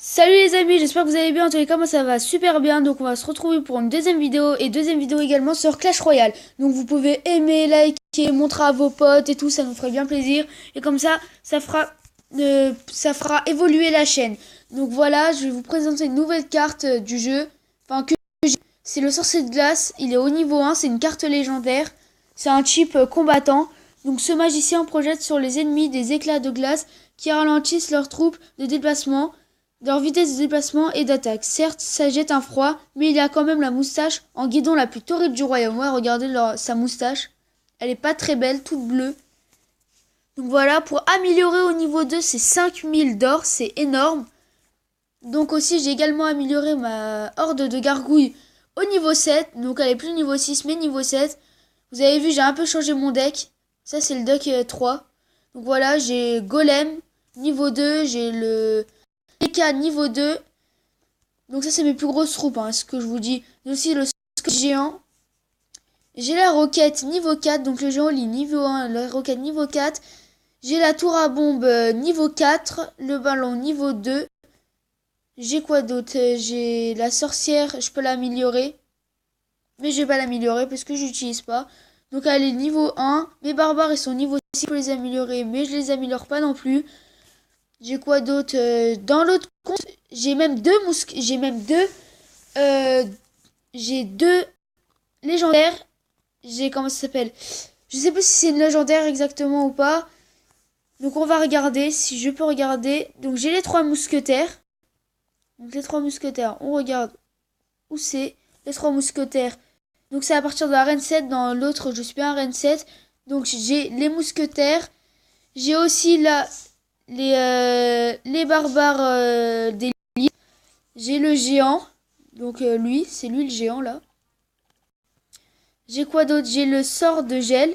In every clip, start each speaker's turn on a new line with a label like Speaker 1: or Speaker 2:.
Speaker 1: Salut les amis, j'espère que vous allez bien. En tous les cas, moi ça va super bien. Donc on va se retrouver pour une deuxième vidéo et deuxième vidéo également sur Clash Royale. Donc vous pouvez aimer, liker, montrer à vos potes et tout, ça nous ferait bien plaisir. Et comme ça fera évoluer la chaîne. Donc voilà, je vais vous présenter une nouvelle carte du jeu. Enfin que c'est le sorcier de glace. Il est au niveau 1, c'est une carte légendaire. C'est un chip combattant. Donc ce magicien projette sur les ennemis des éclats de glace qui ralentissent leurs troupes de déplacement, leur vitesse de déplacement et d'attaque. Certes, ça jette un froid, mais il a quand même la moustache en guidon la plus torride du royaume. Ouais, regardez sa moustache. Elle est pas très belle, toute bleue. Donc voilà, pour améliorer au niveau 2, c'est 5000 d'or, c'est énorme. Donc aussi, j'ai également amélioré ma horde de gargouilles au niveau 7. Donc elle est plus niveau 6, mais niveau 7. Vous avez vu, j'ai un peu changé mon deck. Ça, c'est le deck 3. Donc voilà, j'ai Golem niveau 2, j'ai le PK niveau 2. Donc ça, c'est mes plus grosses troupes, hein, ce que je vous dis. J'ai aussi le géant. J'ai la roquette niveau 4, donc le géant lit niveau 1, la roquette niveau 4. J'ai la tour à bombe niveau 4, le ballon niveau 2. J'ai quoi d'autre? J'ai la sorcière, je peux l'améliorer. Mais je vais pas l'améliorer parce que j'utilise pas. Donc elle est niveau 1. Mes barbares ils sont niveau 6 pour les améliorer, mais je les améliore pas non plus. J'ai quoi d'autre? Dans l'autre compte, j'ai même deux j'ai même deux. euh, j'ai deux légendaires. J'ai comment ça s'appelle? Je sais plus si c'est une légendaire exactement ou pas. Donc on va regarder si je peux regarder. Donc j'ai les trois mousquetaires. Donc les trois mousquetaires, on regarde où c'est. Les trois mousquetaires. Donc c'est à partir de la reine 7. Dans l'autre, je suis bien à reine 7. Donc j'ai les mousquetaires. J'ai aussi là les barbares des lits. J'ai le géant. Donc lui, c'est lui le géant là. J'ai quoi d'autre? J'ai le sort de gel.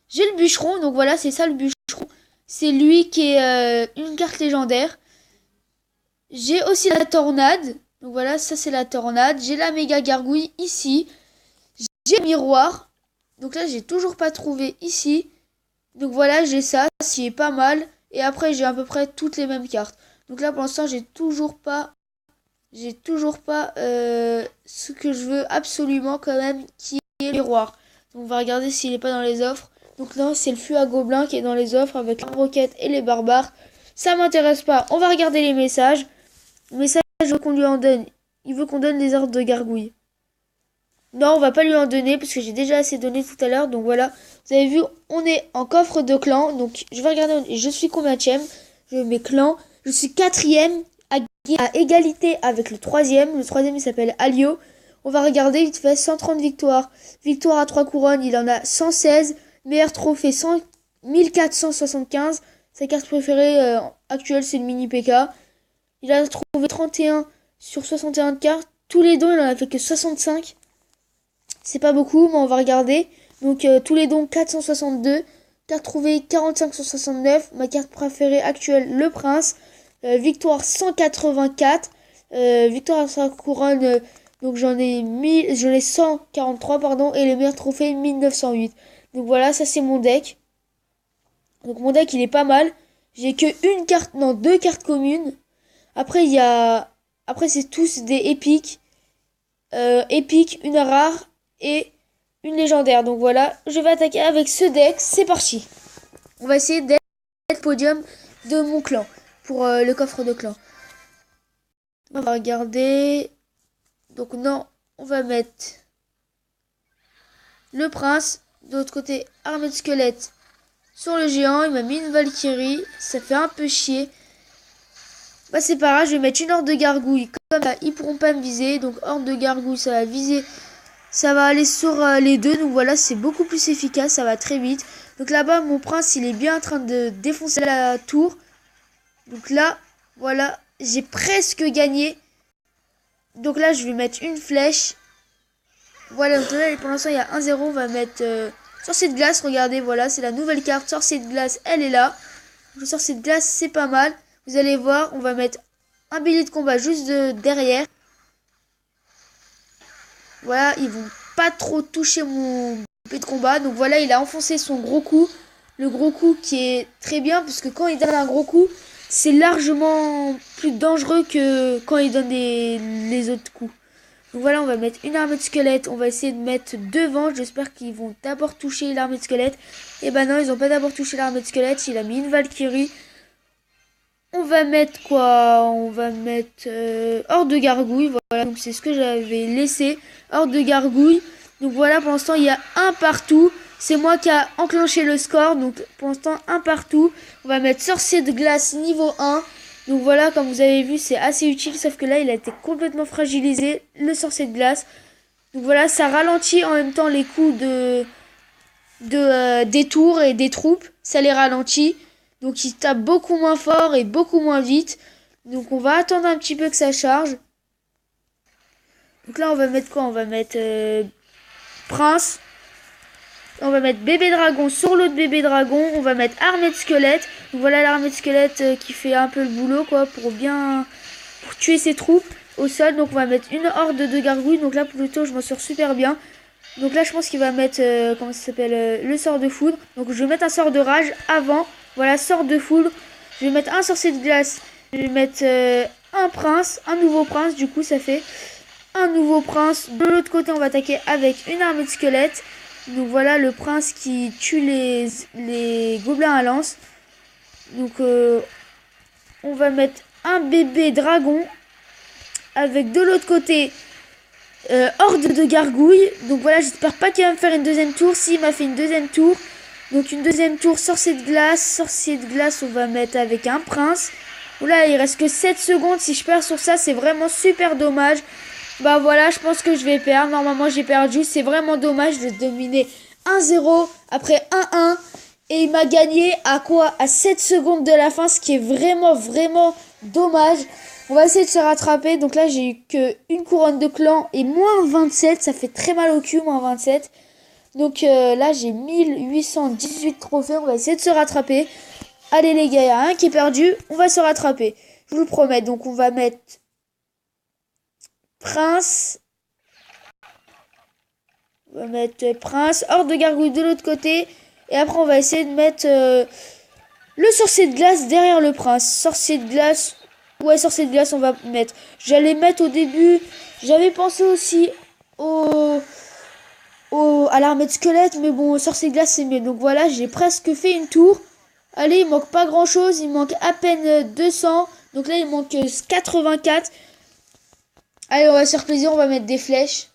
Speaker 1: J'ai le bûcheron. Donc voilà, c'est ça le bûcheron. C'est lui qui est une carte légendaire. J'ai aussi la tornade. Donc voilà, ça c'est la tornade. J'ai la méga gargouille ici. J'ai le miroir. Donc là, j'ai toujours pas trouvé ici. Donc voilà, j'ai ça, qui est pas mal. Et après, j'ai à peu près toutes les mêmes cartes. Donc là, pour l'instant, j'ai toujours pas ce que je veux absolument quand même, qui est le miroir. Donc on va regarder s'il est pas dans les offres. Donc non, c'est le fût à gobelins qui est dans les offres avec la roquette et les barbares. Ça m'intéresse pas. On va regarder les messages. Le message qu'on lui en donne. Il veut qu'on donne les ordres de gargouille. Non, on va pas lui en donner parce que j'ai déjà assez donné tout à l'heure. Donc voilà, vous avez vu, on est en coffre de clan. Donc je vais regarder, je suis combienième. Je mets clan. Je suis quatrième à égalité avec le troisième. Le troisième, il s'appelle Alio. On va regarder, il fait 130 victoires. Victoire à 3 couronnes, il en a 116. Meilleur trophée, 1475. Sa carte préférée actuelle, c'est le mini PK. Il a trouvé 31 sur 61 de cartes. Tous les dons, il en a fait que 65. C'est pas beaucoup, mais on va regarder. Donc tous les dons 462. Carte trouvée 45 sur 69. Ma carte préférée actuelle, le prince. Victoire 184. Victoire à sa couronne. Donc j'en ai 143 pardon. Et le meilleur trophée 1908. Donc voilà, ça c'est mon deck. Donc mon deck il est pas mal. J'ai que une carte, non, deux cartes communes. Après il y a. Après c'est tous des épiques. Épique, une rare et une légendaire. Donc voilà, je vais attaquer avec ce deck. C'est parti. On va essayer d'être le podium de mon clan pour le coffre de clan. On va regarder. Donc non, on va mettre le prince. De l'autre côté, armée de squelettes sur le géant. Il m'a mis une Valkyrie. Ça fait un peu chier. Bah c'est pas grave, je vais mettre une horde de gargouilles. Comme ça, ils pourront pas me viser. Donc horde de gargouilles, ça va viser. Ça va aller sur les deux. Donc voilà, c'est beaucoup plus efficace. Ça va très vite. Donc là-bas, mon prince, il est bien en train de défoncer la tour. Donc là, voilà, j'ai presque gagné. Donc là, je vais mettre une flèche. Voilà, donc là, pour l'instant, il y a 1-0. On va mettre sorcier de glace. Regardez, voilà, c'est la nouvelle carte. Sorcier de glace, elle est là. Le sorcier de glace, c'est pas mal. Vous allez voir, on va mettre un billet de combat juste derrière. Voilà, ils vont pas trop toucher mon billet de combat. Donc voilà, il a enfoncé son gros coup. Le gros coup qui est très bien, parce que quand il donne un gros coup, c'est largement plus dangereux que quand il donne les autres coups. Donc voilà, on va mettre une armée de squelettes. On va essayer de mettre devant. J'espère qu'ils vont d'abord toucher l'armée de squelettes. Et ben non, ils n'ont pas d'abord touché l'armée de squelettes. Il a mis une Valkyrie. On va mettre quoi? On va mettre horde de gargouilles. Voilà, donc c'est ce que j'avais laissé. Horde de gargouilles. Donc voilà, pour l'instant, il y a un partout. C'est moi qui a enclenché le score. Donc pour l'instant, un partout. On va mettre sorcier de glace niveau 1. Donc voilà, comme vous avez vu, c'est assez utile. Sauf que là, il a été complètement fragilisé. Le sorcier de glace. Donc voilà, ça ralentit en même temps les coups des tours et des troupes. Ça les ralentit. Donc il tape beaucoup moins fort et beaucoup moins vite. Donc on va attendre un petit peu que ça charge. Donc là on va mettre quoi? On va mettre Prince. On va mettre bébé dragon sur l'autre bébé dragon. On va mettre armée de squelettes. Donc voilà l'armée de squelettes qui fait un peu le boulot quoi pour tuer ses troupes au sol. Donc on va mettre une horde de gargouilles. Donc là plutôt je m'en sors super bien. Donc là je pense qu'il va mettre comment ça s'appelle le sort de foudre. Donc je vais mettre un sort de rage avant. Voilà, sort de foudre. Je vais mettre un sorcier de glace. Je vais mettre un prince, un nouveau prince. Du coup, ça fait un nouveau prince. De l'autre côté, on va attaquer avec une armée de squelettes. Donc voilà, le prince qui tue les gobelins à lance. Donc on va mettre un bébé dragon. Avec de l'autre côté horde de gargouilles. Donc voilà, j'espère pas qu'il va me faire une deuxième tour. S'il m'a fait une deuxième tour. Donc une deuxième tour, sorcier de glace. Sorcier de glace, on va mettre avec un prince. Oula, il reste que 7 secondes. Si je perds sur ça, c'est vraiment super dommage. Bah voilà, je pense que je vais perdre. Normalement, j'ai perdu. C'est vraiment dommage de dominer 1-0 après 1-1. Et il m'a gagné à quoi? À 7 secondes de la fin, ce qui est vraiment, vraiment dommage. On va essayer de se rattraper. Donc là, j'ai eu que une couronne de clan et moins 27. Ça fait très mal au cul, moins 27. Donc là j'ai 1818 trophées, on va essayer de se rattraper. Allez les gars, il y a un qui est perdu, on va se rattraper. Je vous le promets, donc on va mettre Prince. On va mettre Prince, horde de gargouilles de l'autre côté. Et après on va essayer de mettre le sorcier de glace derrière le prince. Sorcier de glace, ouais sorcier de glace on va mettre. J'allais mettre au début, j'avais pensé aussi à l'armée de squelettes, mais bon, sorcier de glace c'est mieux. Donc voilà, j'ai presque fait une tour. Allez, il manque pas grand chose, il manque à peine 200. Donc là, il manque 84. Allez, on va se faire plaisir, on va mettre des flèches.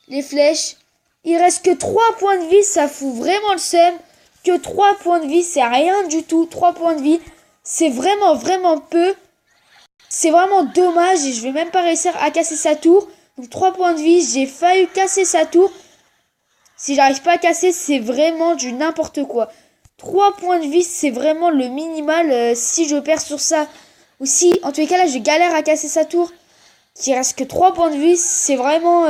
Speaker 1: Les flèches. Il reste que 3 points de vie, ça fout vraiment le seum. Que 3 points de vie, c'est rien du tout. 3 points de vie, c'est vraiment, vraiment peu. C'est vraiment dommage et je vais même pas réussir à casser sa tour. Donc 3 points de vie, j'ai failli casser sa tour. Si j'arrive pas à casser, c'est vraiment du n'importe quoi. 3 points de vie, c'est vraiment le minimal. Si je perds sur ça, ou si, en tous les cas, là, je galère à casser sa tour, qu'il reste que 3 points de vie, c'est vraiment,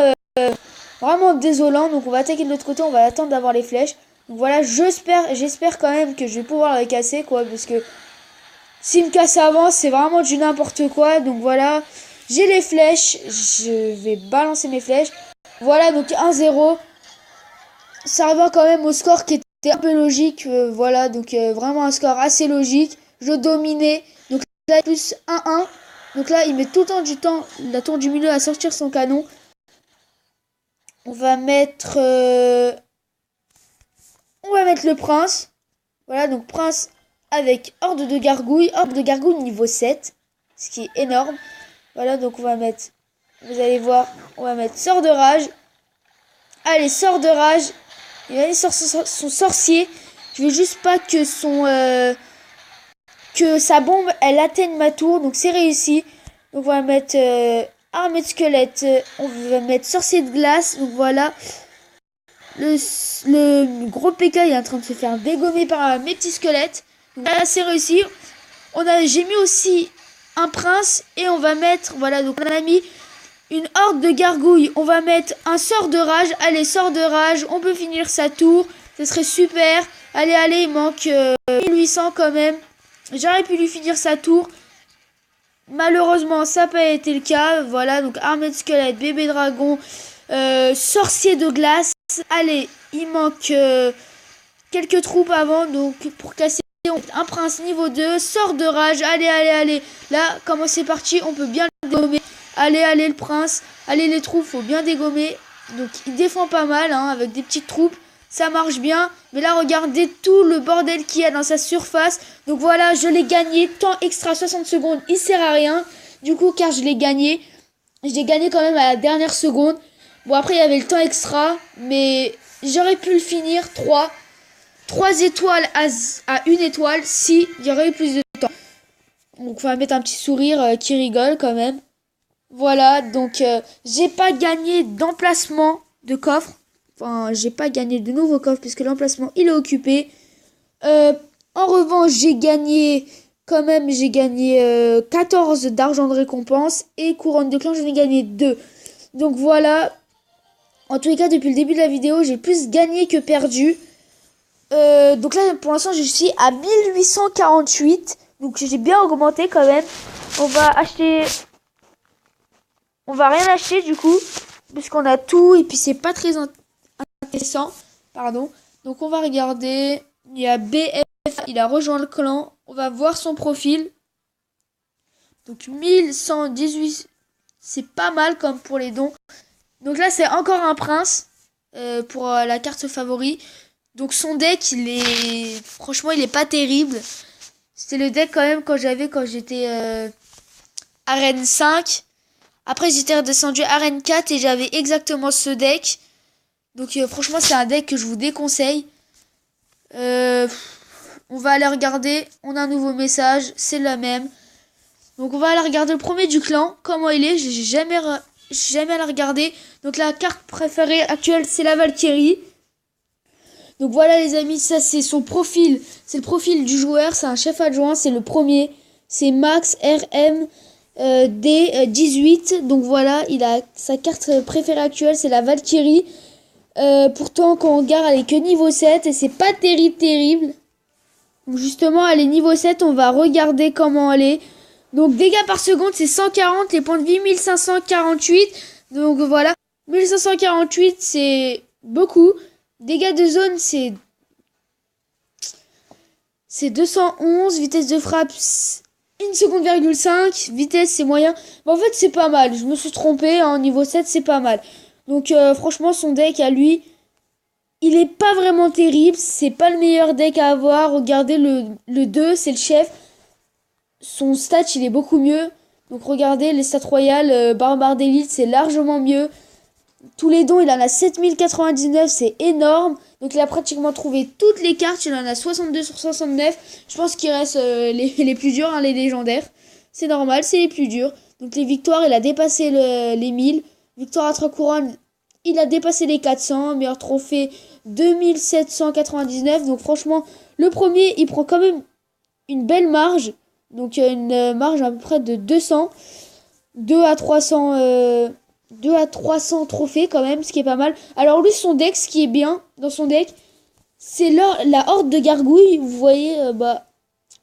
Speaker 1: vraiment désolant. Donc, on va attaquer de l'autre côté, on va attendre d'avoir les flèches. Donc, voilà, j'espère quand même que je vais pouvoir les casser, quoi, parce que s'il me casse avant, c'est vraiment du n'importe quoi. Donc, voilà, j'ai les flèches, je vais balancer mes flèches. Voilà, donc 1-0. Ça revient quand même au score qui était un peu logique. Voilà, donc vraiment un score assez logique. Je dominais. Donc là, plus 1-1. Donc là, il met tout le temps la tour du milieu à sortir son canon. On va mettre le prince. Voilà, donc prince avec horde de gargouilles. Horde de gargouilles niveau 7. Ce qui est énorme. Voilà, donc on va mettre, vous allez voir, on va mettre sort de rage. Allez, sort de rage. Il va aller sur son sorcier. Je veux juste pas que que sa bombe elle atteigne ma tour. Donc c'est réussi. Donc on va mettre armée de squelette. On va mettre sorcier de glace. Donc voilà. Le gros PK est en train de se faire dégommer par mes petits squelettes. Donc là c'est réussi. J'ai mis aussi un prince. Et on va mettre, voilà, donc on a mis une horde de gargouilles. On va mettre un sort de rage. Allez, sort de rage. On peut finir sa tour. Ce serait super. Allez, il manque 1800 quand même. J'aurais pu lui finir sa tour. Malheureusement, ça n'a pas été le cas. Voilà, donc armée de squelette, bébé dragon, sorcier de glace. Allez, il manque quelques troupes avant. Donc pour casser Un prince niveau 2, sort de rage, allez, allez, allez. Là, comment c'est parti, on peut bien le dégommer. Allez, allez, le prince, allez, les troupes, faut bien dégommer. Donc, il défend pas mal, hein, avec des petites troupes. Ça marche bien. Mais là, regardez tout le bordel qu'il y a dans sa surface. Donc voilà, je l'ai gagné. Temps extra 60 secondes, il sert à rien. Du coup, car je l'ai gagné. Je l'ai gagné quand même à la dernière seconde. Bon, après, il y avait le temps extra. Mais j'aurais pu le finir 3 étoiles à 1 étoile si il y aurait eu plus de temps. Donc on va mettre un petit sourire qui rigole quand même. Voilà, donc j'ai pas gagné d'emplacement de coffre. Enfin, j'ai pas gagné de nouveau coffre puisque l'emplacement il est occupé. En revanche, j'ai gagné 14 d'argent de récompense et couronne de clan, j'en ai gagné 2. Donc voilà. En tous les cas, depuis le début de la vidéo, j'ai plus gagné que perdu. Donc là pour l'instant je suis à 1848. Donc j'ai bien augmenté quand même. On va rien acheter du coup, puisqu'on a tout et puis c'est pas très intéressant. Pardon. Donc on va regarder. Il y a BF, il a rejoint le clan. On va voir son profil. Donc 1118. C'est pas mal comme pour les dons. Donc là c'est encore un prince pour la carte favori. Donc son deck, franchement, il est pas terrible. C'était le deck quand même quand j'étais arène 5. Après, j'étais redescendu arène 4 et j'avais exactement ce deck. Donc franchement, c'est un deck que je vous déconseille. On va aller regarder. On a un nouveau message, c'est le même. Donc on va aller regarder le premier du clan. Comment il est, j'ai jamais allé regarder. Donc la carte préférée actuelle, c'est la Valkyrie. Donc voilà les amis, ça c'est son profil, c'est le profil du joueur, c'est un chef adjoint, c'est le premier, c'est Max RM D18, donc voilà, il a sa carte préférée actuelle, c'est la Valkyrie. Pourtant quand on regarde elle est que niveau 7 et c'est pas terrible. Donc justement elle est niveau 7, on va regarder comment elle est. Donc dégâts par seconde c'est 140, les points de vie 1548, donc voilà, 1548 c'est beaucoup. Dégâts de zone, c'est 211. Vitesse de frappe, 1 seconde, 5. Vitesse, c'est moyen. Mais en fait, c'est pas mal. Je me suis trompé. En niveau 7, c'est pas mal. Donc, franchement, son deck à lui, il est pas vraiment terrible. C'est pas le meilleur deck à avoir. Regardez, le 2, c'est le chef. Son stat, il est beaucoup mieux. Donc, regardez, les stats royales, barbare d'élite, c'est largement mieux. Tous les dons, il en a 7099, c'est énorme. Donc il a pratiquement trouvé toutes les cartes, il en a 62 sur 69. Je pense qu'il reste les plus durs, hein, les légendaires. C'est normal, c'est les plus durs. Donc les victoires, il a dépassé les 1000. Victoire à 3 couronnes, il a dépassé les 400. Meilleur trophée, 2799. Donc franchement, le premier, il prend quand même une belle marge. Donc une marge à peu près de 200. 2 à 300 trophées quand même, ce qui est pas mal. Alors lui, son deck, ce qui est bien dans son deck, c'est la horde de gargouilles. Vous voyez,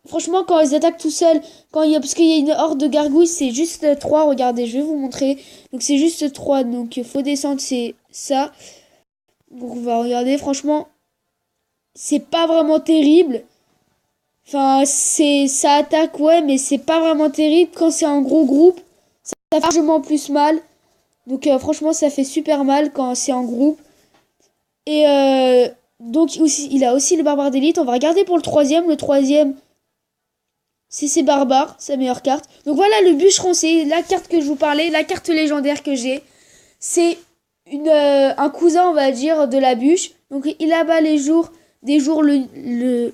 Speaker 1: franchement, quand ils attaquent tout seuls, parce qu'il y a une horde de gargouilles, c'est juste 3. Regardez, je vais vous montrer. Donc c'est juste 3, donc il faut descendre, c'est ça. Donc on va regarder, franchement, c'est pas vraiment terrible. Enfin, ça attaque, ouais, mais c'est pas vraiment terrible. Quand c'est un gros groupe, ça fait largement plus mal. Donc franchement ça fait super mal quand c'est en groupe. Et donc aussi, il a aussi le barbare d'élite. On va regarder pour le troisième. Le troisième, c'est ses barbares, sa meilleure carte. Donc voilà le bûcheron, c'est la carte que je vous parlais, la carte légendaire que j'ai. C'est un cousin on va dire de la bûche. Donc il abat oh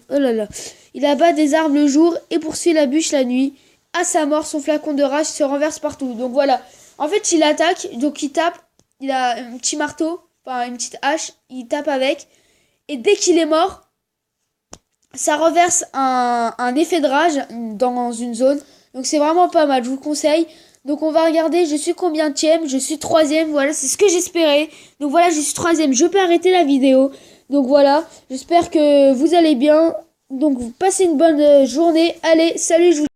Speaker 1: là là. Il abat des arbres le jour et poursuit la bûche la nuit. À sa mort, son flacon de rage se renverse partout. Donc voilà. En fait, il attaque, donc il tape, il a un petit marteau, enfin une petite hache, il tape avec. Et dès qu'il est mort, ça reverse un effet de rage dans une zone. Donc c'est vraiment pas mal, je vous conseille. Donc on va regarder, je suis combienième, je suis 3ème, voilà, c'est ce que j'espérais. Donc voilà, je suis 3ème, je peux arrêter la vidéo. Donc voilà, j'espère que vous allez bien. Donc vous passez une bonne journée. Allez, salut, je vous